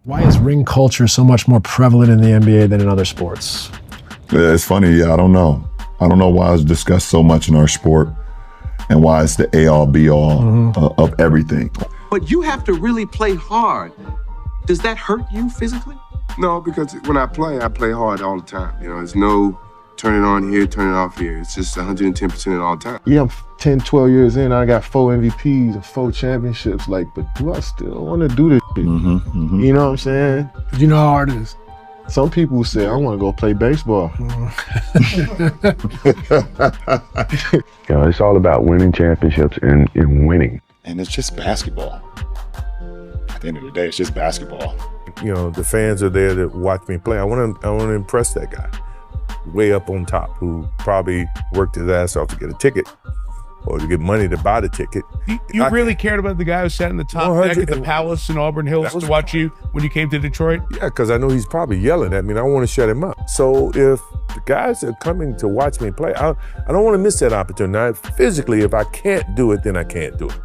Why is ring culture so much more prevalent in the NBA than in other sports? Yeah, it's funny. I don't know. I don't know why it's discussed so much in our sport and why it's the A-all, B-all of everything. But you have to really play hard. Does that hurt you physically? No, because when I play hard all the time. You know, there's no turn it on here, turn it off here. It's just 110% all the time. Yeah, I'm 10, 12 years in. I got 4 MVPs and 4 championships. Like, but do I still want to do this shit? You know what I'm saying? You know how hard it is. Some people say, I want to go play baseball. You know, it's all about winning championships and winning. And it's just basketball. At the end of the day, it's just basketball. You know, the fans are there to watch me play. I want to impress that guy way up on top who probably worked his ass off to get a ticket or to get money to buy the ticket. You really cared about the guy who sat in the top deck at the Palace in Auburn Hills to watch you when you came to Detroit? Yeah, because I know he's probably yelling at me and I want to shut him up. So if the guys are coming to watch me play, I don't want to miss that opportunity. Now, physically, if I can't do it, then I can't do it.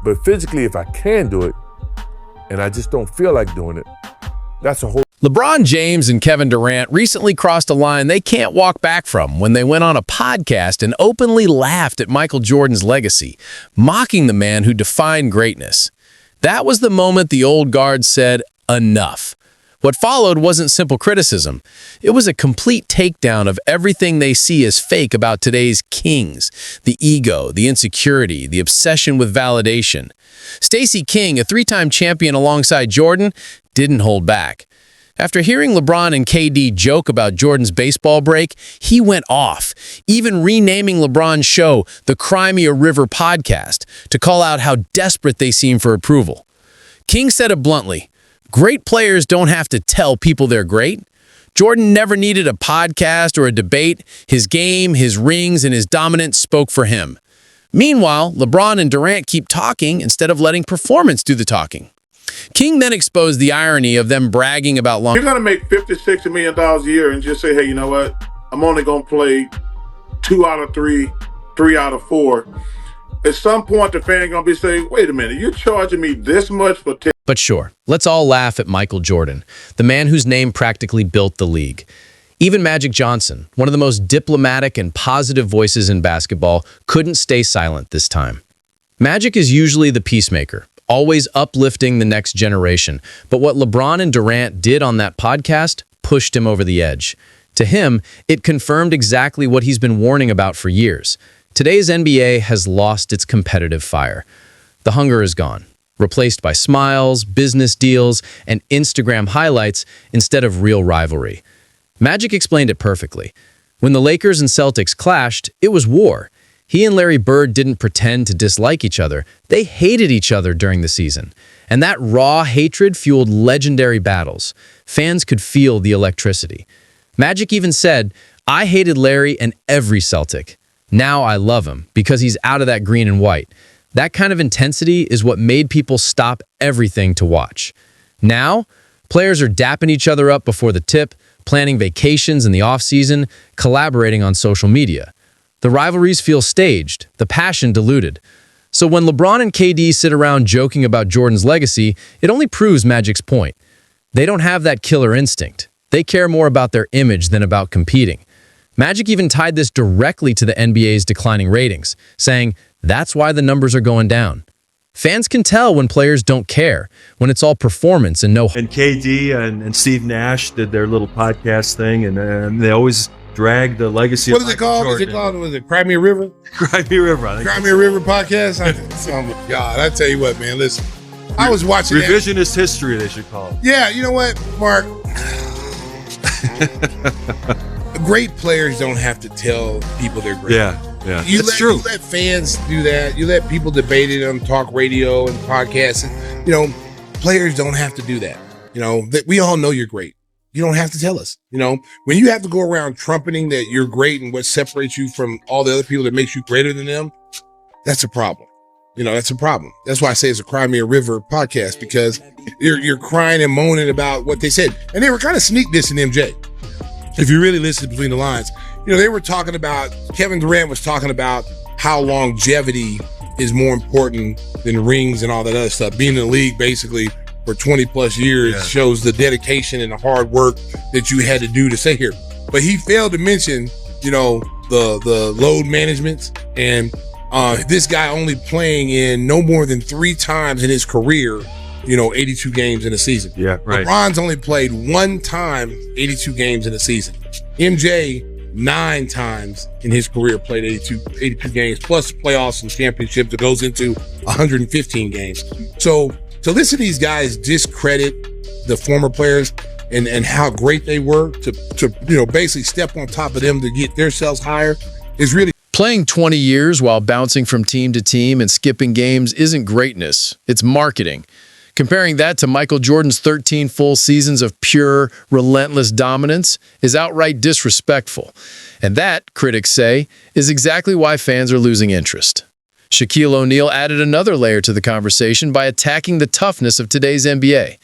But physically, if I can do it, and I just don't feel like doing it, that's a whole... LeBron James and Kevin Durant recently crossed a line they can't walk back from when they went on a podcast and openly laughed at Michael Jordan's legacy, mocking the man who defined greatness. That was the moment the old guard said, enough. What followed wasn't simple criticism. It was a complete takedown of everything they see as fake about today's kings, the ego, the insecurity, the obsession with validation. Stacey King, a 3-time champion alongside Jordan, didn't hold back. After hearing LeBron and KD joke about Jordan's baseball break, he went off, even renaming LeBron's show the Crimea River Podcast to call out how desperate they seem for approval. King said it bluntly, great players don't have to tell people they're great. Jordan never needed a podcast or a debate. His game, his rings, and his dominance spoke for him. Meanwhile, LeBron and Durant keep talking instead of letting performance do the talking. King then exposed the irony of them bragging about You're going to make $50, $60 million a year and just say, hey, you know what? I'm only going to play 2 out of 3, 3 out of 4. At some point, the fan going to be saying, wait a minute, you're charging me this much for... But sure, let's all laugh at Michael Jordan, the man whose name practically built the league. Even Magic Johnson, one of the most diplomatic and positive voices in basketball, couldn't stay silent this time. Magic is usually the peacemaker, always uplifting the next generation. But what LeBron and Durant did on that podcast pushed him over the edge. To him, it confirmed exactly what he's been warning about for years. Today's NBA has lost its competitive fire. The hunger is gone, replaced by smiles, business deals, and Instagram highlights instead of real rivalry. Magic explained it perfectly. When the Lakers and Celtics clashed, it was war. He and Larry Bird didn't pretend to dislike each other. They hated each other during the season. And that raw hatred fueled legendary battles. Fans could feel the electricity. Magic even said, I hated Larry and every Celtic. Now I love him because he's out of that green and white. That kind of intensity is what made people stop everything to watch. Now, players are dapping each other up before the tip, planning vacations in the offseason, collaborating on social media. The rivalries feel staged, the passion diluted. So when LeBron and KD sit around joking about Jordan's legacy, it only proves Magic's point. They don't have that killer instinct. They care more about their image than about competing. Magic even tied this directly to the NBA's declining ratings, saying, that's why the numbers are going down. Fans can tell when players don't care, when it's all performance and no... And KD and Steve Nash did their little podcast thing, and they always drag the legacy what of is it called? Is it called? Was it Crimea River? Crimea River, I think. Crimea River podcast? Oh my God, I tell you what, man, listen. I was watching Revisionist history, they should call it. Yeah, you know what, Mark? Great players don't have to tell people they're great. Yeah. That's true. You let fans do that. You let people debate it on talk radio and podcasts. And, you know, players don't have to do that. You know, we all know you're great. You don't have to tell us. You know, when you have to go around trumpeting that you're great and what separates you from all the other people that makes you greater than them, that's a problem. You know, that's a problem. That's why I say it's a Crimea River podcast, because you're crying and moaning about what they said. And they were kind of sneak dissing MJ. If you really listen between the lines, you know, they were talking about, Kevin Durant was talking about how longevity is more important than rings and all that other stuff. Being in the league basically for 20 plus years shows the dedication and the hard work that you had to do to stay here. But he failed to mention, you know, the load management and this guy only playing in no more than 3 times in his career, you know, 82 games in a season. Yeah, right. LeBron's only played 1 time 82 games in a season. MJ 9 times in his career played 82 games plus playoffs and championships that goes into 115 games. So to listen to these guys discredit the former players and how great they were to you know, basically step on top of them to get themselves higher is really. Playing 20 years while bouncing from team to team and skipping games isn't greatness, it's marketing. Comparing that to Michael Jordan's 13 full seasons of pure, relentless dominance is outright disrespectful. And that, critics say, is exactly why fans are losing interest. Shaquille O'Neal added another layer to the conversation by attacking the toughness of today's NBA.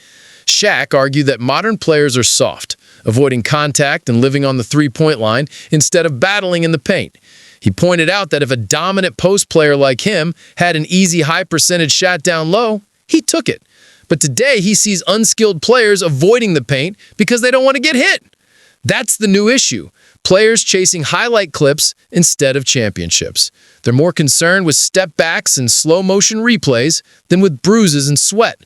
Shaq argued that modern players are soft, avoiding contact and living on the three-point line instead of battling in the paint. He pointed out that if a dominant post player like him had an easy high-percentage shot down low, he took it. But today, he sees unskilled players avoiding the paint because they don't want to get hit. That's the new issue. Players chasing highlight clips instead of championships. They're more concerned with step backs and slow-motion replays than with bruises and sweat.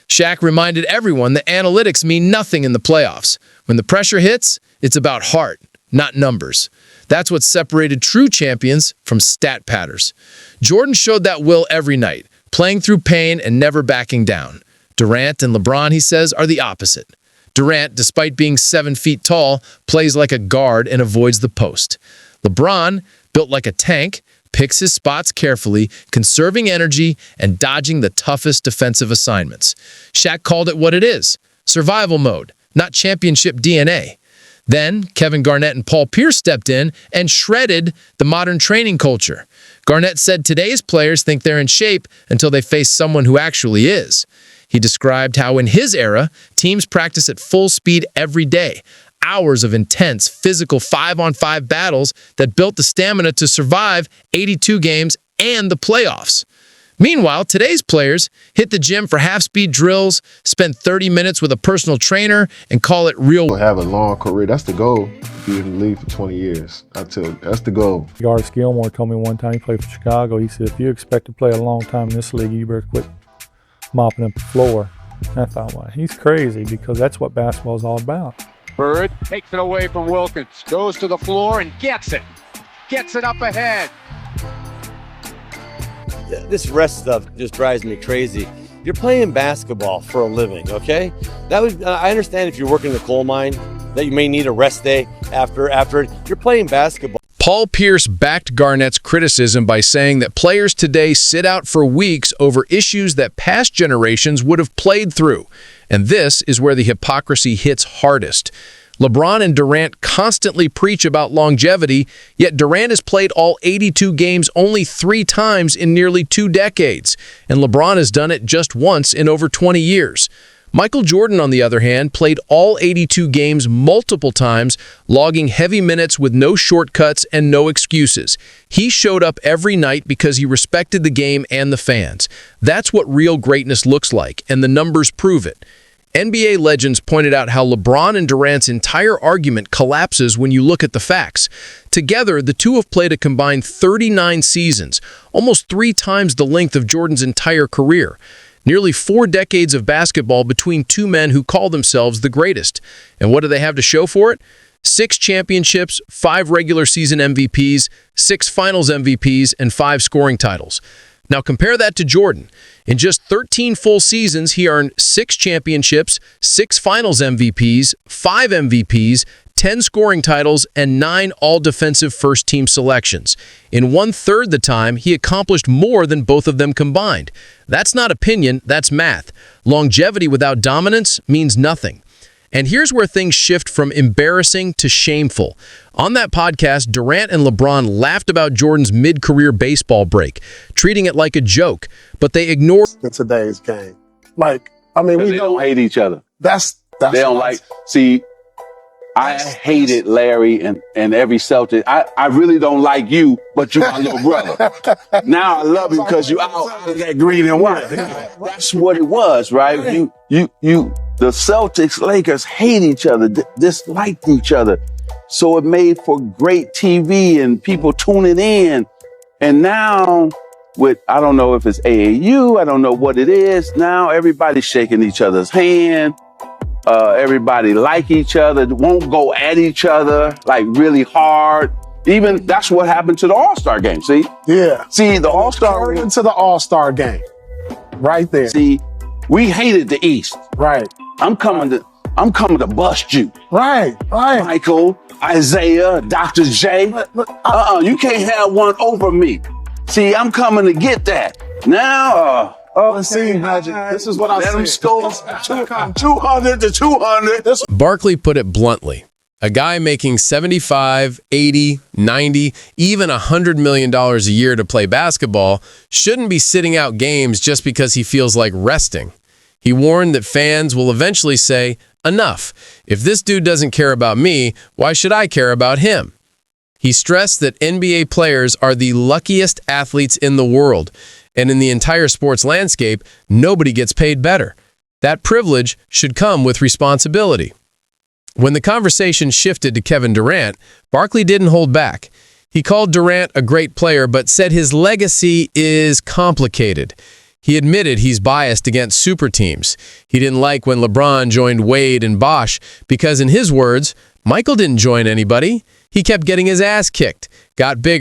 Shaq reminded everyone that analytics mean nothing in the playoffs. When the pressure hits, it's about heart, not numbers. That's what separated true champions from stat patters. Jordan showed that will every night, playing through pain and never backing down. Durant and LeBron, he says, are the opposite. Durant, despite being 7 feet tall, plays like a guard and avoids the post. LeBron, built like a tank, picks his spots carefully, conserving energy and dodging the toughest defensive assignments. Shaq called it what it is, survival mode, not championship DNA. Then, Kevin Garnett and Paul Pierce stepped in and shredded the modern training culture. Garnett said today's players think they're in shape until they face someone who actually is. He described how in his era, teams practice at full speed every day, hours of intense physical 5-on-5 battles that built the stamina to survive 82 games and the playoffs. Meanwhile, today's players hit the gym for half-speed drills, spend 30 minutes with a personal trainer, and call it real. Have a long career. That's the goal. Be in the league for 20 years. That's the goal. Garth Gilmore told me one time, he played for Chicago, he said, if you expect to play a long time in this league, you better quit mopping up the floor. And I thought, well, he's crazy because that's what basketball is all about. Bird takes it away from Wilkins, goes to the floor and gets it. Gets it up ahead. This rest stuff just drives me crazy. You're playing basketball for a living, okay? I understand if you're working in the coal mine that you may need a rest day after it. You're playing basketball. Paul Pierce backed Garnett's criticism by saying that players today sit out for weeks over issues that past generations would have played through. And this is where the hypocrisy hits hardest. LeBron and Durant constantly preach about longevity, yet Durant has played all 82 games only 3 times in nearly 2 decades, and LeBron has done it just once in over 20 years. Michael Jordan, on the other hand, played all 82 games multiple times, logging heavy minutes with no shortcuts and no excuses. He showed up every night because he respected the game and the fans. That's what real greatness looks like, and the numbers prove it. NBA legends pointed out how LeBron and Durant's entire argument collapses when you look at the facts. Together, the two have played a combined 39 seasons, almost 3 times the length of Jordan's entire career. Nearly 4 decades of basketball between 2 men who call themselves the greatest. And what do they have to show for it? 6 championships, 5 regular season MVPs, 6 finals MVPs, and 5 scoring titles. Now compare that to Jordan. In just 13 full seasons, he earned 6 championships, 6 finals MVPs, 5 MVPs, 10 scoring titles, and 9 all-defensive first-team selections. In 1/3 the time, he accomplished more than both of them combined. That's not opinion, that's math. Longevity without dominance means nothing. And here's where things shift from embarrassing to shameful. On that podcast, Durant and LeBron laughed about Jordan's mid-career baseball break, treating it like a joke, but they ignored today's game. Like, I mean, we don't hate each other. They don't like, see, I hated Larry and every Celtic. I really don't like you, but you're my little brother. Now I love you because you out of that green and white. That's what it was, right? The Celtics, Lakers hate each other, disliked each other. So it made for great TV and people tuning in. And now I don't know if it's AAU, I don't know what it is. Now everybody's shaking each other's hand. Everybody like each other, won't go at each other like really hard. Even that's what happened to the All-Star game. See? Yeah. See, the All-Star into the All-Star game. Right there. See, we hated the East. Right. I'm coming to bust you. Right. Michael, Isaiah, Dr. J. You can't have one over me. See, I'm coming to get that. Now, let's see, Magic. This is what I let them score 200 to 200. Barkley put it bluntly. A guy making $75, $80, $90, even $100 million a year to play basketball shouldn't be sitting out games just because he feels like resting. He warned that fans will eventually say, enough. If this dude doesn't care about me, why should I care about him? He stressed that NBA players are the luckiest athletes in the world, and in the entire sports landscape, nobody gets paid better. That privilege should come with responsibility. When the conversation shifted to Kevin Durant, Barkley didn't hold back. He called Durant a great player, but said his legacy is complicated. He admitted he's biased against super teams. He didn't like when LeBron joined Wade and Bosh because, in his words, Michael didn't join anybody. He kept getting his ass kicked, got big.